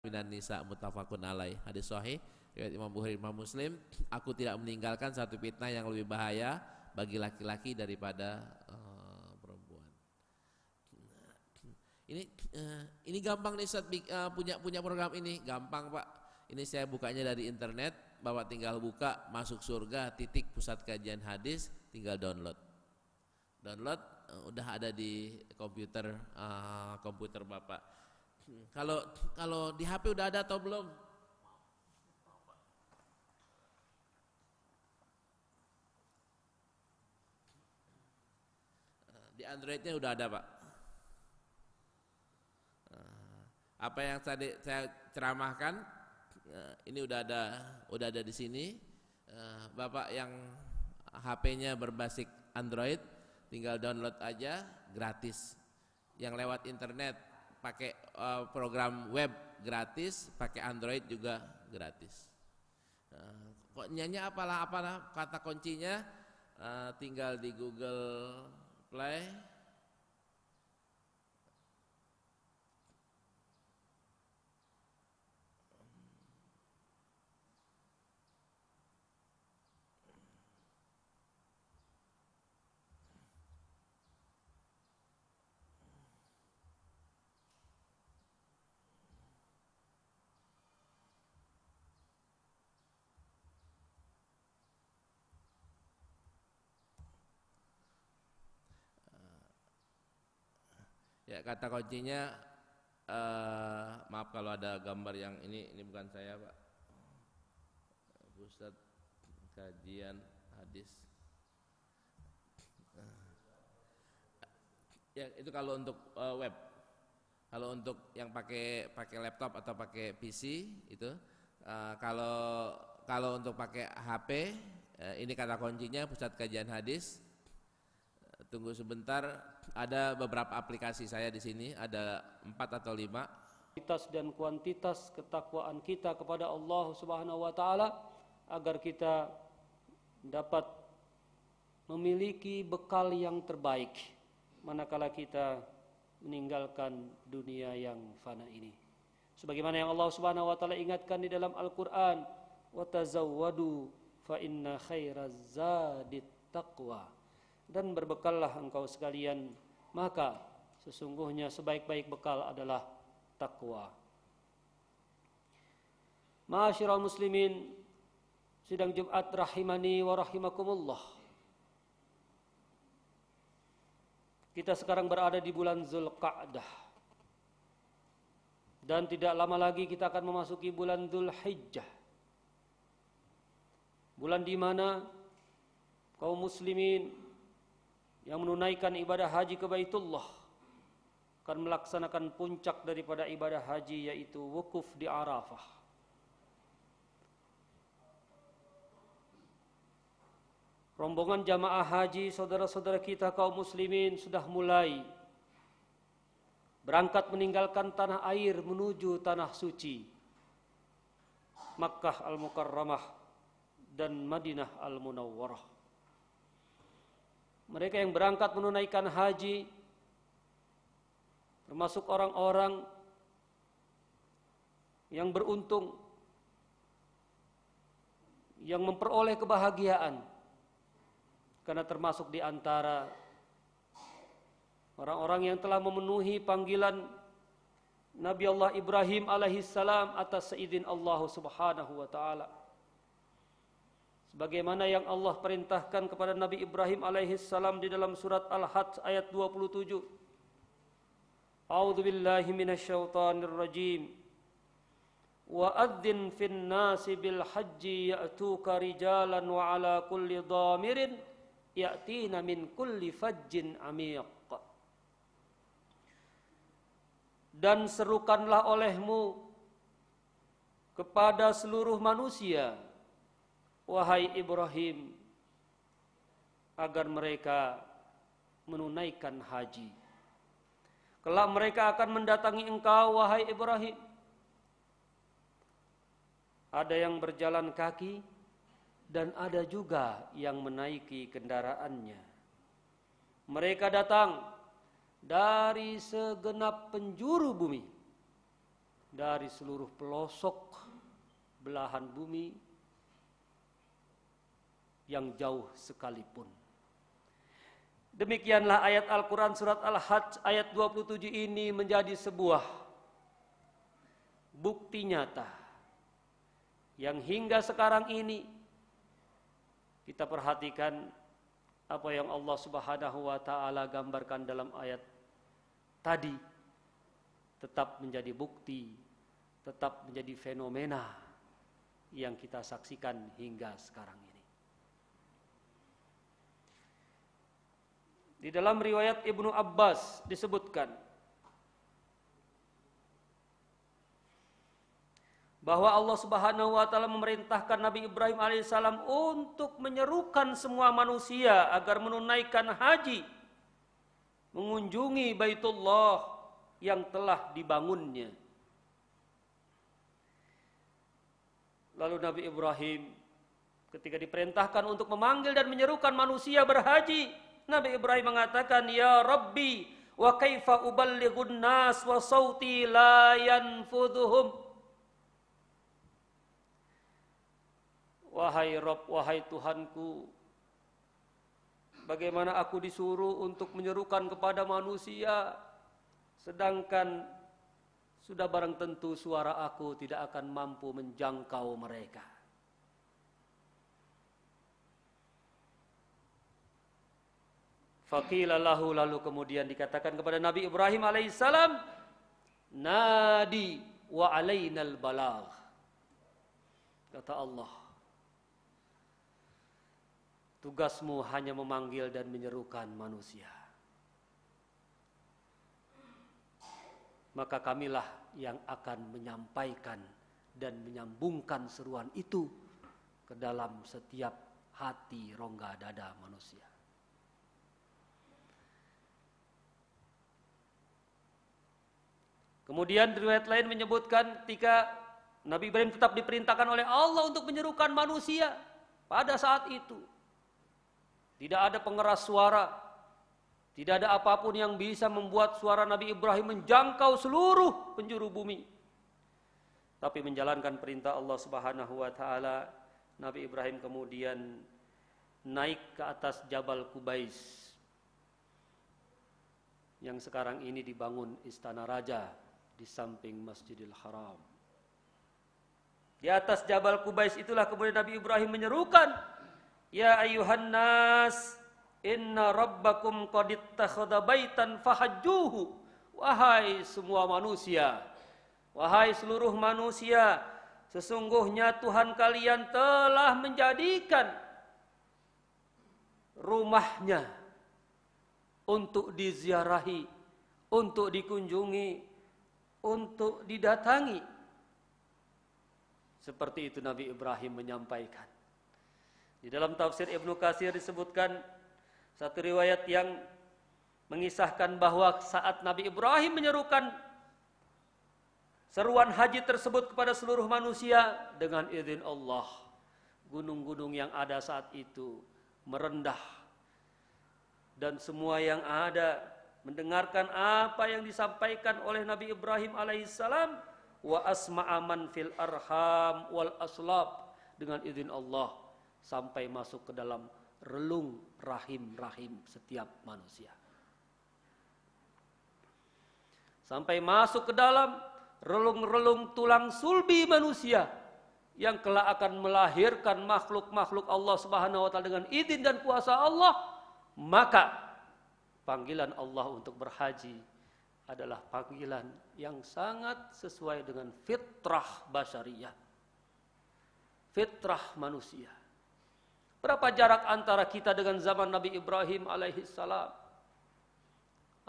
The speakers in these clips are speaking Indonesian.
minan nisa muttafaqun alaih. Hadis sahih riwayat Imam Bukhari Imam Muslim. Aku tidak meninggalkan satu fitnah yang lebih bahaya bagi laki-laki daripada perempuan. Ini gampang nih Ustaz, punya program ini gampang Pak. Ini saya bukanya dari internet, Bapak tinggal buka masuk surga titik pusat kajian hadis, tinggal download. Udah ada di komputer Bapak. Kalau di HP udah ada atau belum? Di Androidnya udah ada Pak. Apa yang tadi saya ceramahkan ini udah ada di sini. Bapak yang HP-nya berbasis Android tinggal download aja gratis. Yang lewat internet pakai program web gratis, pakai Android juga gratis. Kok nyanyi apalah kata kuncinya, tinggal di Google Play. Ya, kata kuncinya maaf kalau ada gambar yang ini bukan saya Pak. Pusat kajian hadis. Ya, itu kalau untuk web. Kalau untuk yang pakai laptop atau pakai PC itu kalau untuk pakai HP ini kata kuncinya pusat kajian hadis. Tunggu sebentar, ada beberapa aplikasi saya di sini, ada 4 atau 5. Kualitas dan kuantitas ketakwaan kita kepada Allah Subhanahu wa taala agar kita dapat memiliki bekal yang terbaik manakala kita meninggalkan dunia yang fana ini. Sebagaimana yang Allah Subhanahu wa taala ingatkan di dalam Al-Qur'an, "Wa tazawwadu fa inna khairaz zadit taqwa." Dan berbekallah engkau sekalian, maka sesungguhnya sebaik-baik bekal adalah takwa. Ma'asyiral muslimin, sidang Jumat rahimani wa rahimakumullah. Kita sekarang berada di bulan Zulqa'dah. Dan tidak lama lagi kita akan memasuki bulan Dzulhijjah. Bulan di mana kaum muslimin yang menunaikan ibadah haji ke Baitullah akan melaksanakan puncak daripada ibadah haji, yaitu wukuf di Arafah. Rombongan jamaah haji saudara-saudara kita kaum muslimin sudah mulai berangkat meninggalkan tanah air menuju tanah suci Makkah Al-Mukarramah dan Madinah Al-Munawwarah. Mereka yang berangkat menunaikan haji termasuk orang-orang yang beruntung, yang memperoleh kebahagiaan, karena termasuk di antara orang-orang yang telah memenuhi panggilan Nabi Allah Ibrahim alaihissalam atas seizin Allah Subhanahu wa taala. Sebagaimana yang Allah perintahkan kepada Nabi Ibrahim alaihissalam di dalam surat Al-Hajj ayat 27. A'udzu billahi minasyaitonir rajim. Wa adzin fin nasi bil hajji ya'tuka rijalan wa ala kulli dhamirin ya'tina min kulli fajjin amiq. Dan serukanlah olehmu kepada seluruh manusia, wahai Ibrahim, agar mereka menunaikan haji. Kelak mereka akan mendatangi engkau, wahai Ibrahim. Ada yang berjalan kaki dan ada juga yang menaiki kendaraannya. Mereka datang dari segenap penjuru bumi dari seluruh pelosok belahan bumi yang jauh sekalipun. Demikianlah ayat Al-Quran surat Al-Hajj ayat 27 ini menjadi sebuah bukti nyata yang hingga sekarang ini kita perhatikan apa yang Allah Subhanahu wa taala gambarkan dalam ayat tadi tetap menjadi bukti, tetap menjadi fenomena yang kita saksikan hingga sekarang ini. Di dalam riwayat Ibnu Abbas disebutkan bahwa Allah Subhanahu wa taala memerintahkan Nabi Ibrahim alaihissalam untuk menyerukan semua manusia agar menunaikan haji, mengunjungi Baitullah yang telah dibangunnya. Lalu Nabi Ibrahim ketika diperintahkan untuk memanggil dan menyerukan manusia berhaji, Nabi Ibrahim mengatakan, "Ya Rabbi, wa kaifa uballighun nas wa sauti la yanfudhuhum." Wahai Rabb, wahai Tuhanku, bagaimana aku disuruh untuk menyerukan kepada manusia, sedangkan sudah barang tentu suara aku tidak akan mampu menjangkau mereka. Faqila lahu, lalu kemudian dikatakan kepada Nabi Ibrahim alaihissalam, "Nadi wa alainal balagh." Kata Allah, tugasmu hanya memanggil dan menyerukan manusia. Maka kamilah yang akan menyampaikan dan menyambungkan seruan itu ke dalam setiap hati rongga dada manusia. Kemudian riwayat lain menyebutkan ketika Nabi Ibrahim tetap diperintahkan oleh Allah untuk menyerukan manusia pada saat itu. Tidak ada pengeras suara, tidak ada apapun yang bisa membuat suara Nabi Ibrahim menjangkau seluruh penjuru bumi. Tapi menjalankan perintah Allah Subhanahu wa taala, Nabi Ibrahim kemudian naik ke atas Jabal Qubais yang sekarang ini dibangun istana raja di samping Masjidil Haram. Di atas Jabal Qubais itulah kemudian Nabi Ibrahim menyerukan, "Ya ayyuhan nas, inna rabbakum qad ittakhadha baitan fahajjuhu." Wahai semua manusia, wahai seluruh manusia, sesungguhnya Tuhan kalian telah menjadikan rumahnya untuk diziarahi, untuk dikunjungi, untuk didatangi. Seperti itu Nabi Ibrahim menyampaikan. Di dalam tafsir Ibnu Katsir disebutkan satu riwayat yang mengisahkan bahwa saat Nabi Ibrahim menyerukan seruan haji tersebut kepada seluruh manusia, dengan izin Allah, gunung-gunung yang ada saat itu merendah dan semua yang ada mendengarkan apa yang disampaikan oleh Nabi Ibrahim alaihissalam. Wa asma'a man fil arham wal aslab, dengan izin Allah sampai masuk ke dalam relung rahim-rahim setiap manusia, sampai masuk ke dalam relung-relung tulang sulbi manusia yang kelak akan melahirkan makhluk-makhluk Allah Subhanahu wa taala dengan izin dan kuasa Allah. Maka panggilan Allah untuk berhaji adalah panggilan yang sangat sesuai dengan fitrah basyariyah, fitrah manusia. Berapa jarak antara kita dengan zaman Nabi Ibrahim alaihissalam?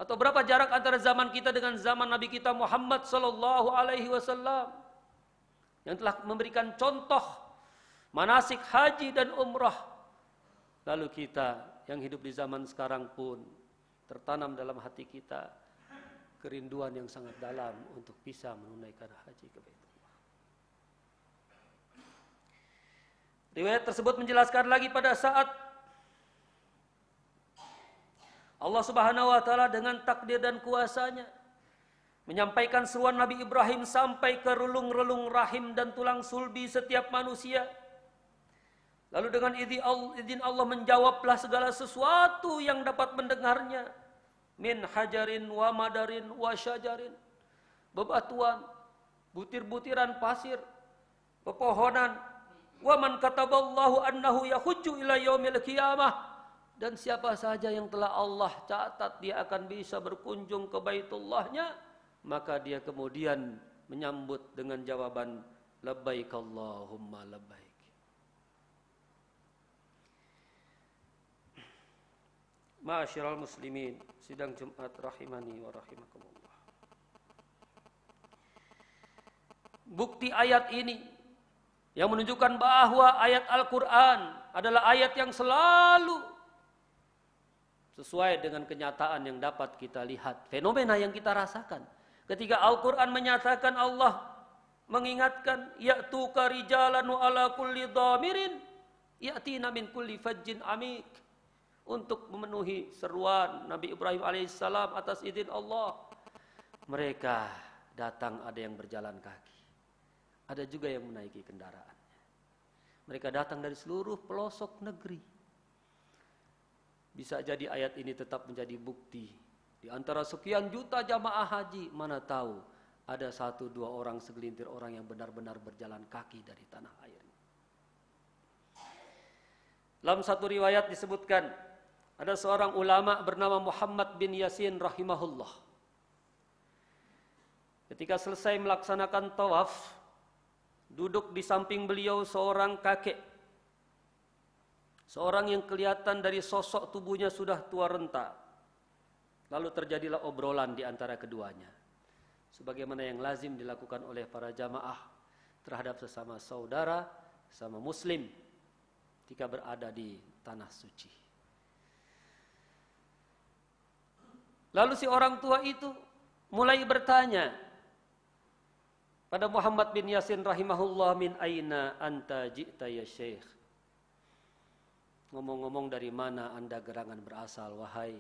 Atau berapa jarak antara zaman kita dengan zaman Nabi kita Muhammad sallallahu alaihi wasallam yang telah memberikan contoh manasik haji dan umrah. Lalu kita yang hidup di zaman sekarang pun tertanam dalam hati kita kerinduan yang sangat dalam untuk bisa menunaikan haji ke Baitullah. Riwayat tersebut menjelaskan lagi pada saat Allah Subhanahu wa taala dengan takdir dan kuasanya menyampaikan seruan Nabi Ibrahim sampai ke relung-relung rahim dan tulang sulbi setiap manusia. Lalu dengan izin Allah menjawablah segala sesuatu yang dapat mendengarnya. Min hajarin wa madarin wa syajarin. Bebatuan, butir-butiran pasir, pepohonan. Wa man kataballahu annahu yahujju ila yaumil qiyamah. Dan siapa saja yang telah Allah catat dia akan bisa berkunjung ke Baitullahnya, maka dia kemudian menyambut dengan jawaban labbaik Allahumma labbaik. Ma'asyiral muslimin, sidang Jumat rahimani wa rahimakumullah. Bukti ayat ini yang menunjukkan bahwa ayat Al-Quran adalah ayat yang selalu sesuai dengan kenyataan yang dapat kita lihat, fenomena yang kita rasakan. Ketika Al-Quran menyatakan, Allah mengingatkan, ya'tuka rijalan wa ala kulli dhamirin ya'tina min kulli fajjin amik, untuk memenuhi seruan Nabi Ibrahim alaihissalam atas izin Allah. Mereka datang, ada yang berjalan kaki, ada juga yang menaiki kendaraannya. Mereka datang dari seluruh pelosok negeri. Bisa jadi ayat ini tetap menjadi bukti. Di antara sekian juta jamaah haji, mana tahu ada 1-2 orang, segelintir orang yang benar-benar berjalan kaki dari tanah air. Dalam satu riwayat disebutkan, ada seorang ulama bernama Muhammad bin Yasin rahimahullah. Ketika selesai melaksanakan tawaf, duduk di samping beliau seorang kakek. Seorang yang kelihatan dari sosok tubuhnya sudah tua renta. Lalu terjadilah obrolan di antara keduanya. Sebagaimana yang lazim dilakukan oleh para jamaah terhadap sesama saudara, sesama muslim ketika berada di tanah suci. Lalu si orang tua itu mulai bertanya pada Muhammad bin Yasin rahimahullah, min aina anta ji'ta ya syekh. Ngomong-ngomong, dari mana anda gerangan berasal, wahai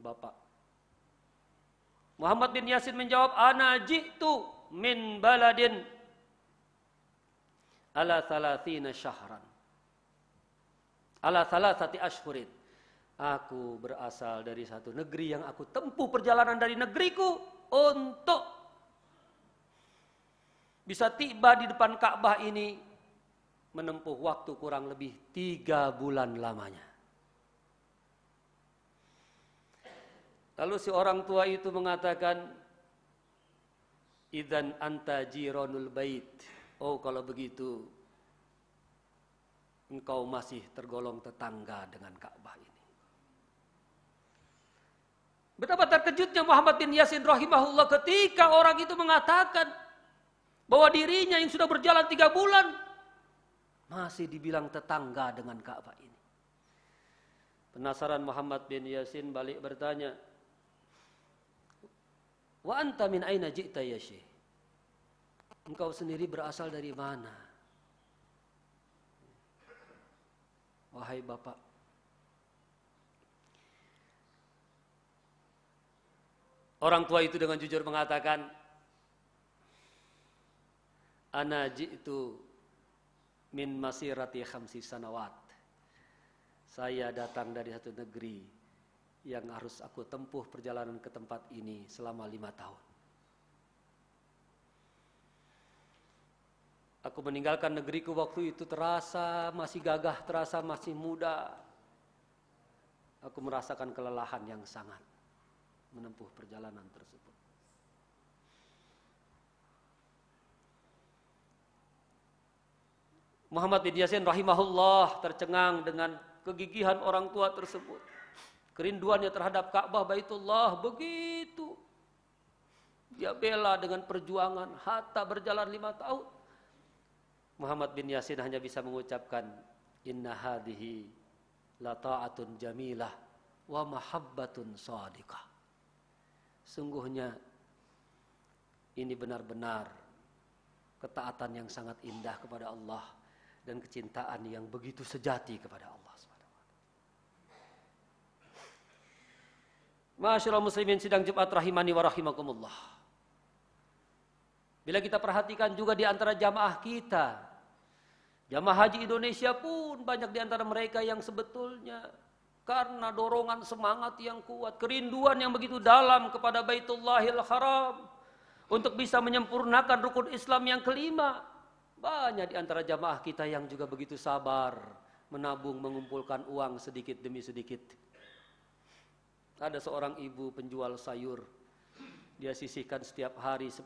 bapak? Muhammad bin Yasin menjawab, ana ji'tu min baladin ala thalathina syahran. Ala thalathati ashhurin. Aku berasal dari satu negeri yang aku tempuh perjalanan dari negeriku untuk bisa tiba di depan Ka'bah ini menempuh waktu kurang lebih 3 bulan lamanya. Lalu si orang tua itu mengatakan, idzan anta jironul bait. Oh, kalau begitu engkau masih tergolong tetangga dengan Ka'bah ini. Betapa terkejutnya Muhammad bin Yasin rahimahullah ketika orang itu mengatakan bahwa dirinya yang sudah berjalan 3 bulan masih dibilang tetangga dengan Ka'bah ini. Penasaran Muhammad bin Yasin balik bertanya, wa anta min aina ji'ta ya syekh? Engkau sendiri berasal dari mana, wahai bapak? Orang tua itu dengan jujur mengatakan, ana ji'tu min masirati khamsi sanawat. Saya datang dari satu negeri yang harus aku tempuh perjalanan ke tempat ini selama 5 tahun. Aku meninggalkan negeriku waktu itu terasa masih gagah, terasa masih muda. Aku merasakan kelelahan yang sangat menempuh perjalanan tersebut. Muhammad bin Yasin rahimahullah tercengang dengan kegigihan orang tua tersebut. Kerinduannya terhadap Ka'bah Baitullah begitu dia bela dengan perjuangan hatta berjalan 5 tahun. Muhammad bin Yasin hanya bisa mengucapkan, inna hadhihi la ta'atun jamilah wa mahabbatun shadiqah. Sungguhnya ini benar-benar ketaatan yang sangat indah kepada Allah dan kecintaan yang begitu sejati kepada Allah SWT. Ma'asyiral muslimin sidang Jumat rahimani wa rahimakumullah. Bila kita perhatikan juga di antara jamaah kita, jamaah haji Indonesia pun banyak di antara mereka yang sebetulnya karena dorongan semangat yang kuat, kerinduan yang begitu dalam kepada Baitullahil Haram untuk bisa menyempurnakan rukun Islam yang kelima. Banyak di antara jamaah kita yang juga begitu sabar menabung, mengumpulkan uang sedikit demi sedikit. Ada seorang ibu penjual sayur, dia sisihkan setiap hari 10.000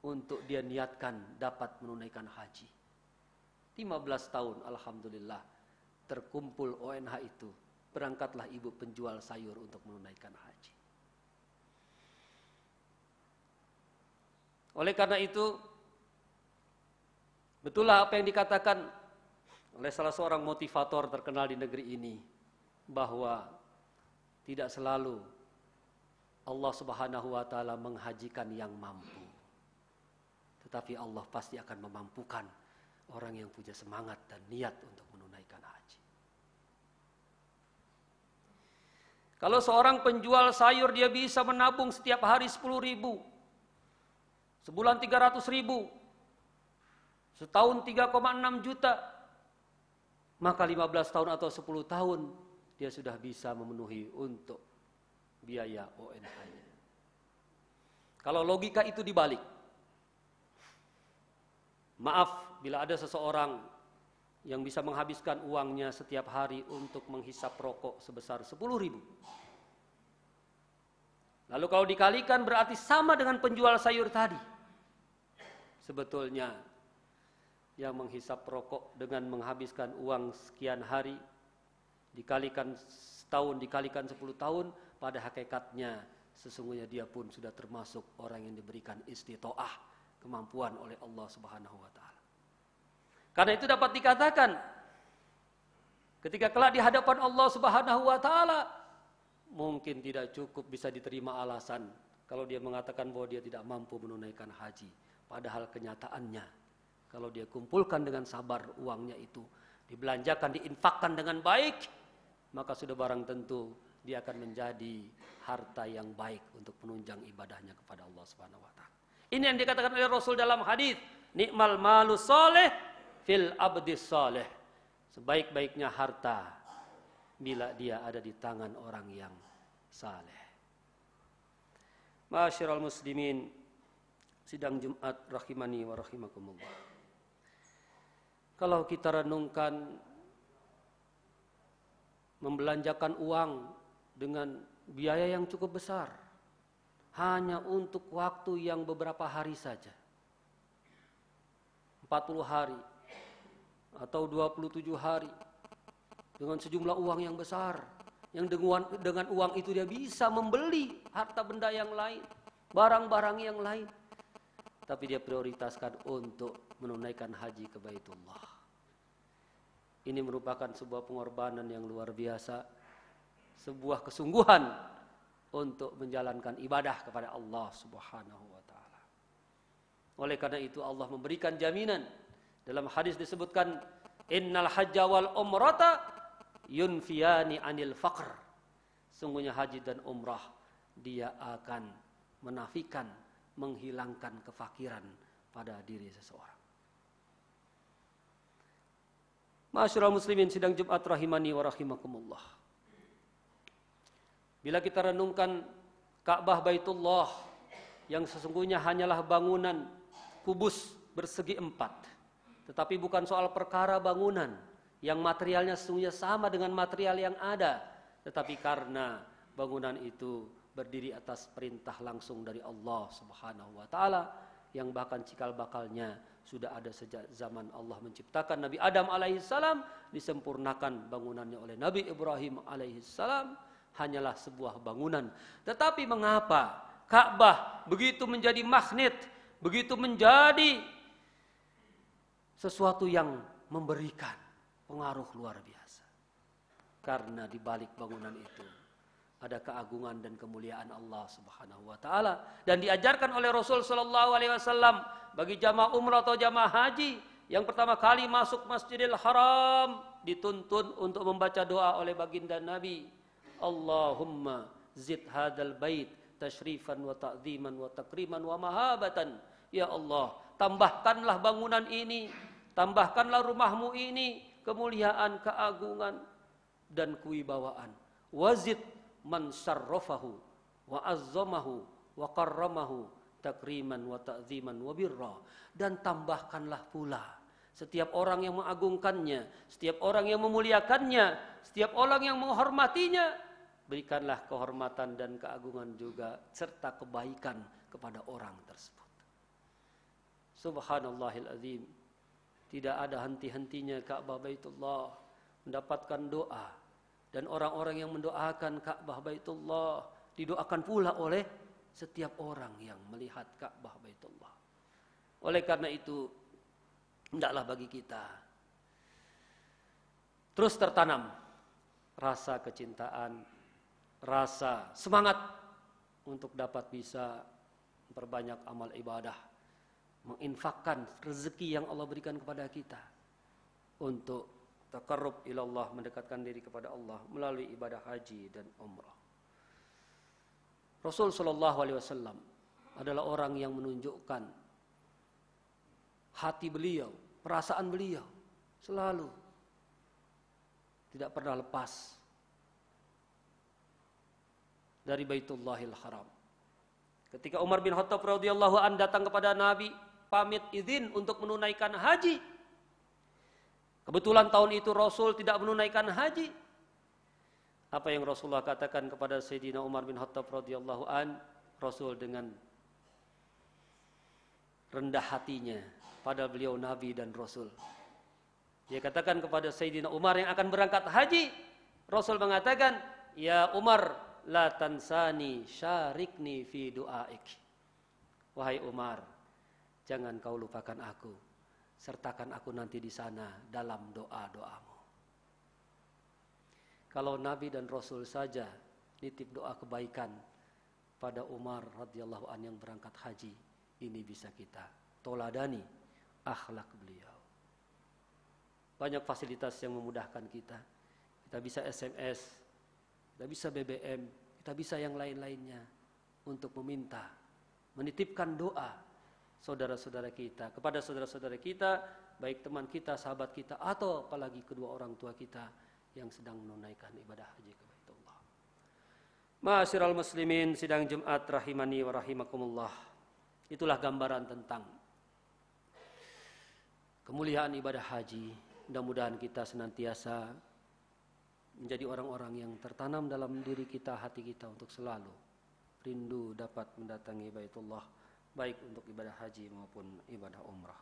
untuk dia niatkan dapat menunaikan haji. 15 tahun alhamdulillah terkumpul ONH itu. Berangkatlah ibu penjual sayur untuk menunaikan haji. Oleh karena itu, betullah apa yang dikatakan oleh salah seorang motivator terkenal di negeri ini, bahwa tidak selalu Allah Subhanahu wa taala menghajikan yang mampu, tetapi Allah pasti akan memampukan orang yang punya semangat dan niat untuk menunaikan haji. Kalau seorang penjual sayur dia bisa menabung setiap hari 10.000, sebulan 300.000, setahun 3,6 juta, maka 15 tahun atau 10 tahun dia sudah bisa memenuhi untuk biaya ONH-nya. Kalau logika itu dibalik, maaf bila ada seseorang yang bisa menghabiskan uangnya setiap hari untuk menghisap rokok sebesar 10.000. Lalu kalau dikalikan berarti sama dengan penjual sayur tadi. Sebetulnya yang menghisap rokok dengan menghabiskan uang sekian hari dikalikan setahun, dikalikan 10 tahun, pada hakikatnya sesungguhnya dia pun sudah termasuk orang yang diberikan istitoah, kemampuan oleh Allah Subhanahu wa taala. Karena itu dapat dikatakan ketika kelak di hadapan Allah Subhanahu wa taala mungkin tidak cukup bisa diterima alasan kalau dia mengatakan bahwa dia tidak mampu menunaikan haji. Padahal kenyataannya kalau dia kumpulkan dengan sabar uangnya itu, dibelanjakan, diinfakkan dengan baik, maka sudah barang tentu dia akan menjadi harta yang baik untuk menunjang ibadahnya kepada Allah Subhanahu wa taala. Ini yang dikatakan oleh Rasul dalam hadis, nikmal malus soleh fil abdis soleh. Sebaik-baiknya harta bila dia ada di tangan orang yang saleh. Ma'asyiral muslimin, sidang Jumat rahimani wa rahimakumullah. Kalau kita renungkan membelanjakan uang dengan biaya yang cukup besar hanya untuk waktu yang beberapa hari saja, 40 hari atau 27 hari, dengan sejumlah uang yang besar, yang dengan uang itu dia bisa membeli harta benda yang lain, barang-barang yang lain, tapi dia prioritaskan untuk menunaikan haji ke Baitullah. Ini merupakan sebuah pengorbanan yang luar biasa, sebuah kesungguhan untuk menjalankan ibadah kepada Allah Subhanahu wa taala. Oleh karena itu Allah memberikan jaminan. Dalam hadis disebutkan, innal hajja wal umrata yunfiyani anil faqr. Sungguhnya haji dan umrah dia akan menafikan, menghilangkan kefakiran pada diri seseorang. Ma'asyiral muslimin, sidang Jumat rahimani wa rahimakumullah. Bila kita renungkan Ka'bah Baitullah yang sesungguhnya hanyalah bangunan kubus bersegi 4, tetapi bukan soal perkara bangunan yang materialnya sesungguhnya sama dengan material yang ada, tetapi karena bangunan itu berdiri atas perintah langsung dari Allah Subhanahu wa taala, yang bahkan cikal bakalnya sudah ada sejak zaman Allah menciptakan Nabi Adam alaihissalam, disempurnakan bangunannya oleh Nabi Ibrahim alaihissalam, hanyalah sebuah bangunan. Tetapi mengapa Ka'bah begitu menjadi magnet, begitu menjadi sesuatu yang memberikan pengaruh luar biasa? Karena di balik bangunan itu ada keagungan dan kemuliaan Allah Subhanahu wa taala, dan diajarkan oleh Rasul sallallahu alaihi wasallam bagi jamaah umrah atau jamaah haji yang pertama kali masuk Masjidil Haram dituntun untuk membaca doa oleh baginda Nabi, Allahumma zid hadzal bait tashrifan wa ta'ziman wa takriman wa mahabatan. Ya Allah, tambahkanlah bangunan ini, tambahkanlah rumahmu ini kemuliaan, keagungan dan kewibawaan. Wazid man syarrafahu wa azzamahu wa karramahu takriman wa ta'ziman wa birra. Dan tambahkanlah pula setiap orang yang mengagungkannya, setiap orang yang memuliakannya, setiap orang yang menghormatinya, berikanlah kehormatan dan keagungan juga serta kebaikan kepada orang tersebut. Subhanallahil azim. Tidak ada henti-hentinya Ka'bah Baitullah mendapatkan doa, dan orang-orang yang mendoakan Ka'bah Baitullah didoakan pula oleh setiap orang yang melihat Ka'bah Baitullah. Oleh karena itu, hendaklah bagi kita terus tertanam rasa kecintaan, rasa semangat untuk dapat bisa memperbanyak amal ibadah, menginfakkan rezeki yang Allah berikan kepada kita untuk taqarrub ilallah, mendekatkan diri kepada Allah melalui ibadah haji dan umrah. Rasul sallallahu alaihi wasallam adalah orang yang menunjukkan hati beliau, perasaan beliau selalu tidak pernah lepas dari Baitullahil Haram. Ketika Umar bin Khattab radhiyallahu an datang kepada Nabi pamit izin untuk menunaikan haji. Kebetulan tahun itu Rasul tidak menunaikan haji. Apa yang Rasulullah katakan kepada Sayyidina Umar bin Khattab radhiyallahu an? Rasul dengan rendah hatinya, pada beliau Nabi dan Rasul, dia katakan kepada Sayyidina Umar yang akan berangkat haji, Rasul mengatakan, ya Umar, la tansani syarikni fi du'aik. Wahai Umar, jangan kau lupakan aku, sertakan aku nanti di sana dalam doa-doamu. Kalau Nabi dan Rasul saja nitip doa kebaikan pada Umar radhiyallahu an yang berangkat haji, ini bisa kita toladani akhlak beliau. Banyak fasilitas yang memudahkan kita. Kita bisa SMS, kita bisa BBM, kita bisa yang lain-lainnya untuk meminta, menitipkan doa saudara-saudara kita kepada saudara-saudara kita, baik teman kita, sahabat kita, atau apalagi kedua orang tua kita yang sedang menunaikan ibadah haji ke Baitullah. Ma'asyiral muslimin, sidang Jumat rahimani wa rahimakumullah. Itulah gambaran tentang kemuliaan ibadah haji. Mudah-mudahan kita senantiasa menjadi orang-orang yang tertanam dalam diri kita, hati kita untuk selalu rindu dapat mendatangi Baitullah, baik untuk ibadah haji maupun ibadah umrah.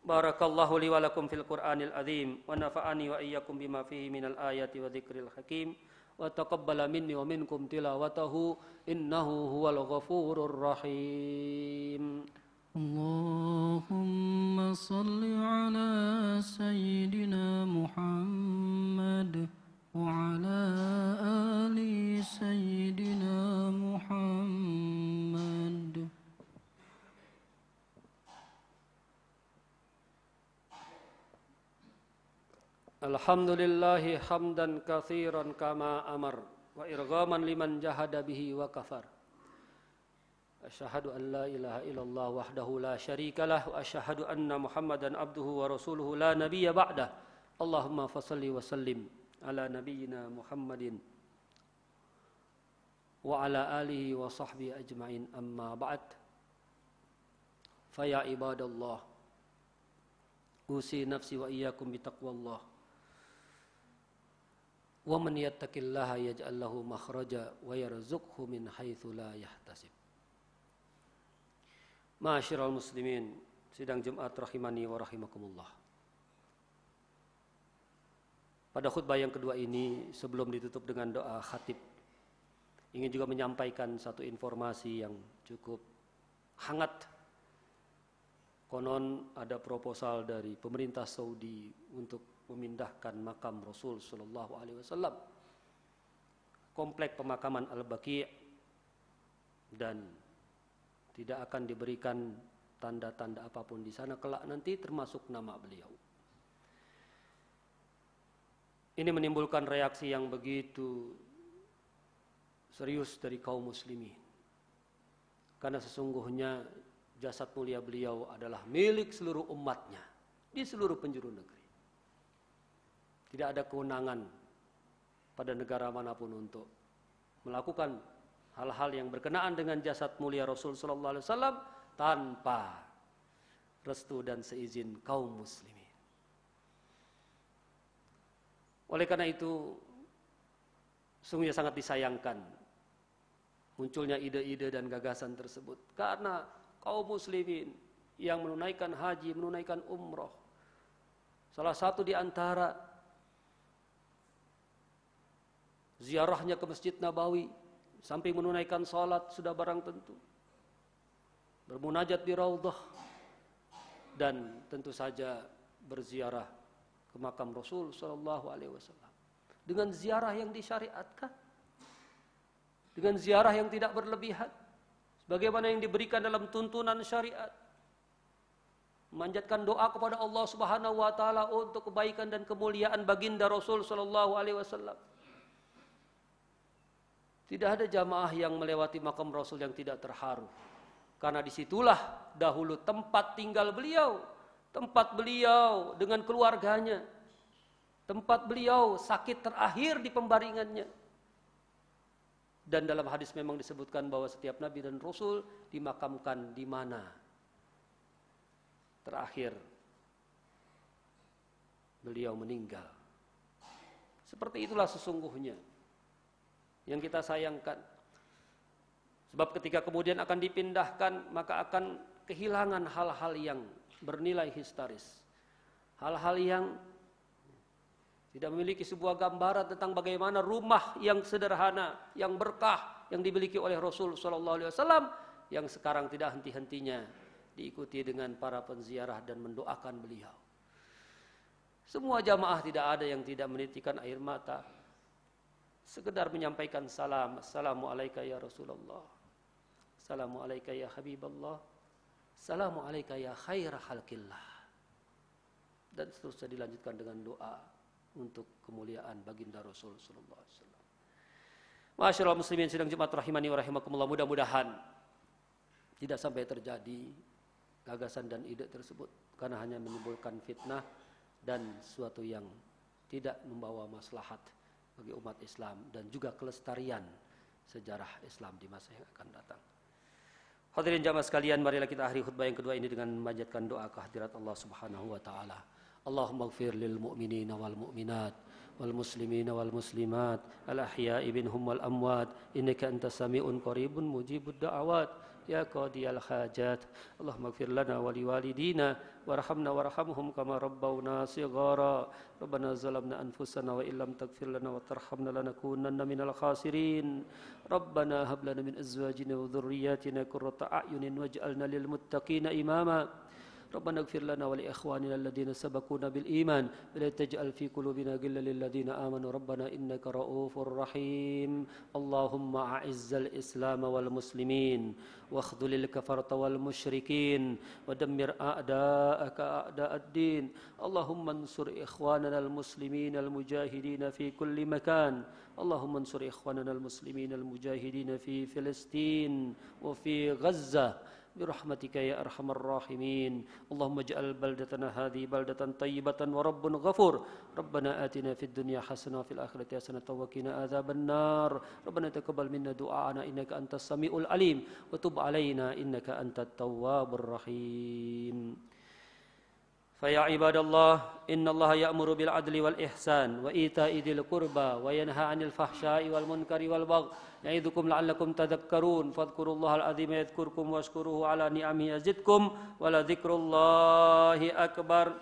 Barakallahu li wa lakum fil Qur'anil azim wa nafa'ani wa iyyakum bima fihi minal ayati wa dzikril hakim wa taqabbala minni wa minkum tilawatahu innahu huwal ghafurur rahim. Allahumma salli ala sayyidina Muhammad wa ala ali sayyidina Muhammad. Alhamdulillahi hamdan katsiran kama amar wa irghaman liman jahada bihi wa kafar. Asyhadu an la ilaha illallah wahdahu la syarikalah wa asyhadu anna Muhammadan abduhu wa rasuluhu la nabiyya ba'dah. Allahumma fashalli wa sallim ala nabiyyina Muhammadin wa ala alihi wa sahbihi ajma'in, amma ba'd. Fa ya ibadallah, usi nafsi wa iyyakum bitaqwallah. Wa man yattaqillaha yaj'al lahu makhraja wa yarzuqhu min haitsu la yahtasib. Ma'asyiral muslimin, sidang Jumat rahimani wa rahimakumullah. Pada khutbah yang kedua ini, sebelum ditutup dengan doa khatib, ingin juga menyampaikan satu informasi yang cukup hangat. Konon ada proposal dari pemerintah Saudi untuk memindahkan makam Rasul sallallahu alaihi wasallam, komplek pemakaman Al-Baqi', dan tidak akan diberikan tanda-tanda apapun di sana kelak nanti, termasuk nama beliau. Ini menimbulkan reaksi yang begitu serius dari kaum muslimin. Karena sesungguhnya jasad mulia beliau adalah milik seluruh umatnya di seluruh penjuru negeri. Tidak ada kewenangan pada negara manapun untuk melakukan hal-hal yang berkenaan dengan jasad mulia Rasul sallallahu alaihi wasallam tanpa restu dan seizin kaum muslimin. Oleh karena itu, sungguhnya sangat disayangkan munculnya ide-ide dan gagasan tersebut. Karena kaum muslimin yang menunaikan haji, menunaikan umroh, salah satu di antara ziarahnya ke Masjid Nabawi, sampai menunaikan salat sudah barang tentu, bermunajat di Raudhah, dan tentu saja berziarah ke makam Rasul sallallahu alaihi wasallam. Dengan ziarah yang disyariatkan, dengan ziarah yang tidak berlebihan, sebagaimana yang diberikan dalam tuntunan syariat. Memanjatkan doa kepada Allah Subhanahu wa taala untuk kebaikan dan kemuliaan baginda Rasul sallallahu alaihi wasallam. Tidak ada jamaah yang melewati makam Rasul yang tidak terharu. Karena disitulah dahulu tempat tinggal beliau, tempat beliau dengan keluarganya, tempat beliau sakit terakhir di pembaringannya. Dan dalam hadis memang disebutkan bahwa setiap nabi dan rasul dimakamkan di mana terakhir beliau meninggal. Seperti itulah sesungguhnya yang kita sayangkan. Sebab ketika kemudian akan dipindahkan, maka akan kehilangan hal-hal yang bernilai historis. Hal-hal yang tidak memiliki sebuah gambaran tentang bagaimana rumah yang sederhana, yang berkah, yang dimiliki oleh Rasul SAW, yang sekarang tidak henti-hentinya diikuti dengan para penziarah dan mendoakan beliau. Semua jamaah tidak ada yang tidak menitikan air mata, sekedar menyampaikan salam. Assalamualaikum ya Rasulullah, Assalamualaikum ya Habiballah, Assalamualaikum ya khair khalqillah. Dan seterusnya dilanjutkan dengan doa untuk kemuliaan baginda Rasul sallallahu alaihi wasallam. Masyaallah muslimin sidang Jumat rahimani wa rahimakumullah, mudah-mudahan tidak sampai terjadi gagasan dan ide tersebut karena hanya menimbulkan fitnah dan sesuatu yang tidak membawa maslahat bagi umat Islam dan juga kelestarian sejarah Islam di masa yang akan datang. Hadirin jamaah sekalian, marilah kita akhiri khutbah yang kedua ini dengan memanjatkan doa kehadirat Allah Subhanahu wa taala. Allahumma ighfir lil mu'minina wal mu'minat wal muslimina wal muslimat al ahya'i minhum wal amwat innaka antas sami'un qaribun mujibud da'awat ya qadiyal hajat. Allahumma ighfir lana wa liwalidina warhamna warhamhum kama rabbawna shighara. Rabbana zalamna anfusana wa illam taghfir lana wa tarhamna lanakunanna minal khasirin. Rabbana hab lana min azwajina wa dhurriyyatina qurrata a'yunin waj'alna lil muttaqina imama. ربنا اغفر لنا ولإخواننا الذين سبقونا بالإيمان ولا تجعل في قلوبنا غلا للذين آمنوا ربنا إنك رؤوف رحيم. اللهم أعز الإسلام والمسلمين واخذل الكفرة والمشركين ودمر أعداءك أعداء الدين. اللهم انصر إخواننا المسلمين المجاهدين في كل مكان. اللهم انصر إخواننا المسلمين المجاهدين في فلسطين وفي غزة برحمتك يا أرحم الراحمين. اللهم اجعل بلدتنا هذه بلدة طيبة ورب غفور. ربنا آتنا في الدنيا حسنة وفي الآخرة حسنة وقنا عذاب النار. ربنا تقبل منا دعاءنا إنك أنت السميع العليم وتب علينا إنك أنت التواب الرحيم. فيا عباد الله إن الله يأمر بالعدل والإحسان وإيتاء ذي القربى وينهى عن الفحشاء والمنكر والبغي يعظكم لعلكم تذكرون. فاذكروا الله العظيم يذكركم واشكروه على نعمه يزدكم ولذكر الله أكبر.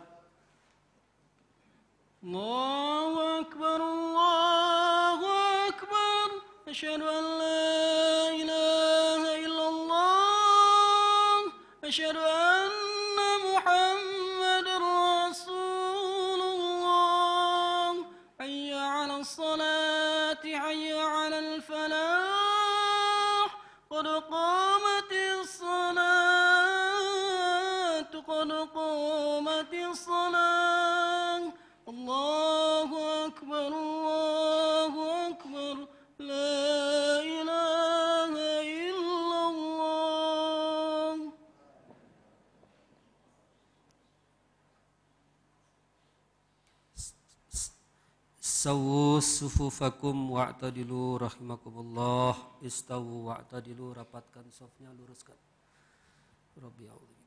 الله أكبر الله أكبر أشهد أن لا إله إلا الله أشهد أن محمد رسول الله. حي على الصلاة حي على الفلاح قد قامت الصلاة قد قامت الصلاة. الله أكبر الله أكبر لا إله إلا الله. Sawu sufufakum wa'tadilu rahimakumullah. Istawu wa'tadilu, rapatkan safnya, luruskan. Rabbi a'udzu